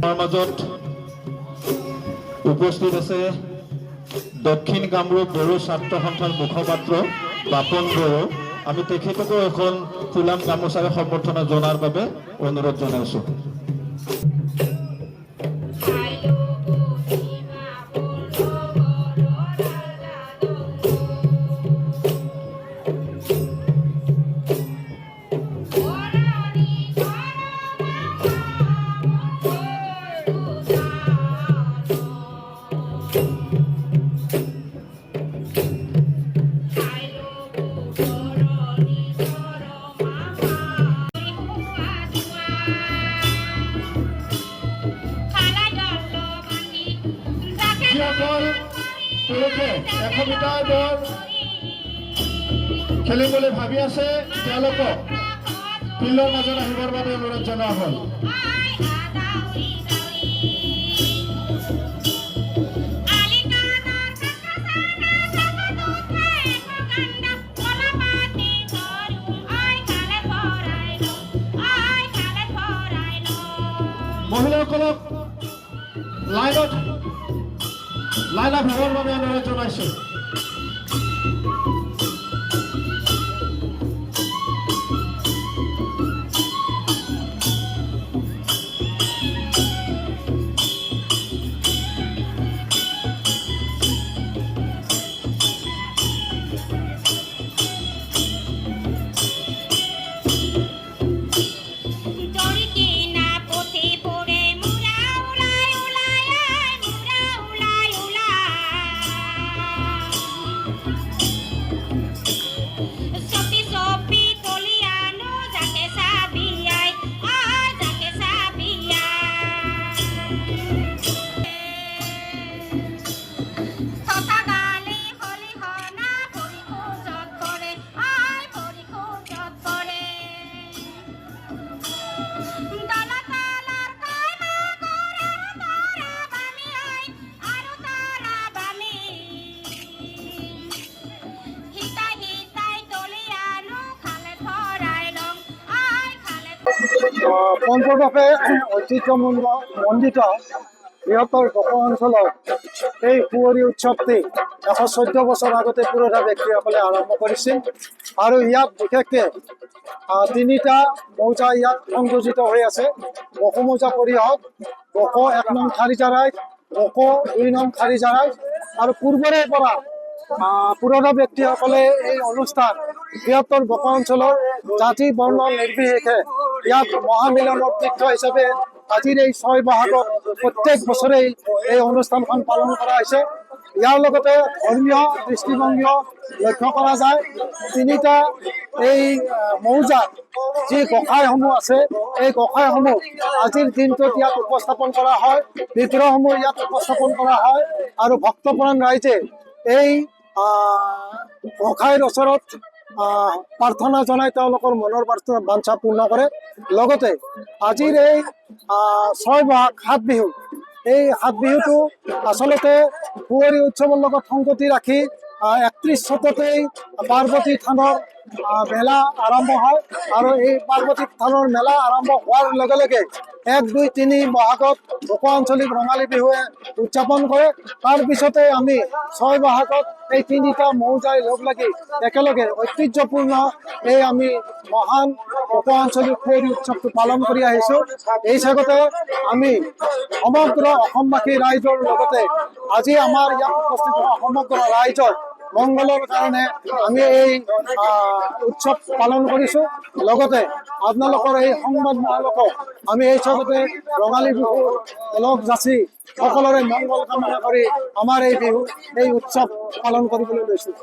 আমাৰ মাজত উপস্থিত আছে দক্ষিণ কামৰূপ বড়ো ছাত্ৰ সন্থাৰ মুখপাত্ৰ বাপন বড়ো। আমি তেখেতকো এখন ফুলাম গামোচাৰে সম্বৰ্ধনা জনাৰ বাবে অনুৰোধ জনাইছোঁ। পুৰুষে 100 মিটাৰ দৌৰ খেলিম বুলি ভাবি আছে, তেওঁলোকক ফিল্ডৰ মাজত আহিবৰ বাবে অনুৰোধ জনোৱা হ'ল। মহিলাসকলক লাইন আপ হ'বৰ বাবে অনুৰোধ জনাইছোঁ। পঞ্চদশে ঐতিহ্যমণ্ডিত বৃহত্তৰ বড়ো অঞ্চলৰ এই কুঁৱৰী উৎসৱটি 114 বছৰ আগতে পুৰণা ব্যক্তিসকলে আৰম্ভ কৰিছিল আৰু ইয়াত বিশেষকৈ 3টা মৌজা ইয়াত সংযোজিত হৈ আছে। বড়ো মৌজা পৰিষদ, বড়ো 1 নং খাৰিজা ৰাইজ, বড়ো 2 নং খাৰিজা ৰাইজ আৰু পূৰ্বৰে পৰা পুৰণা ব্যক্তিসকলে এই অনুষ্ঠান বৃহত্তৰ বড়ো অঞ্চলৰ জাতি বৰ্ণ নিৰ্বিশেষে ইয়াত মহামিলনৰ তীৰ্থ হিচাপে আজিৰ এই 6 বহাগত প্ৰত্যেক বছৰেই এই অনুষ্ঠানখন পালন কৰা হৈছে। ইয়াৰ লগতে ধৰ্মীয় দৃষ্টিভংগীও লক্ষ্য কৰা যায়। 3টা এই মৌজাত যি গোঁসাইসমূহ আছে, এই গোঁসাইসমূহ আজিৰ দিনটোত ইয়াত উপস্থাপন কৰা হয়, বিগ্ৰহসমূহ ইয়াত উপস্থাপন কৰা হয় আৰু ভক্তপ্ৰাণ ৰাইজে এই গোঁসাইৰ ওচৰত প্ৰাৰ্থনা জনাই তেওঁলোকৰ মনৰ বাঞ্ছা পূৰ্ণ কৰে। লগতে আজিৰ এই 6 বহাগ 7 বিহু, এই 7 বিহুটো আচলতে কুঁৱৰী উৎসৱৰ লগত সংগতি ৰাখি 31 চ'ততেই পাৰ্বতী থানৰ মেলা আৰম্ভ হয় আৰু এই পাৰ্বতী থানৰ মেলা আৰম্ভ হোৱাৰ লগে লগে 1, 2, 3 বহাগত বড়ো আঞ্চলিক ৰঙালী বিহুৱে উদযাপন কৰে। তাৰপিছতে আমি 6 বহাগত এই 3টা মৌজাই লগ লাগি একেলগে ঐতিহ্যপূৰ্ণ এই আমি মহান বড়ো আঞ্চলিক কুঁৱৰী উৎসৱটো পালন কৰি আহিছোঁ। এই চাগতে আমি সমগ্ৰ অসমবাসী ৰাইজৰ লগতে আজি আমাৰ ইয়াত উপস্থিত হোৱা সমগ্ৰ ৰাইজৰ মংগলৰ কাৰণে আমি এই উৎসৱ পালন কৰিছোঁ। লগতে আপোনালোকৰ এই সংবাদ মহলকক আমি এই চাগতে ৰঙালী বিহু লগ যাচি সকলোৰে মংগল কামনা কৰি আমাৰ এই বিহু এই উৎসৱ পালন কৰিবলৈ লৈছোঁ।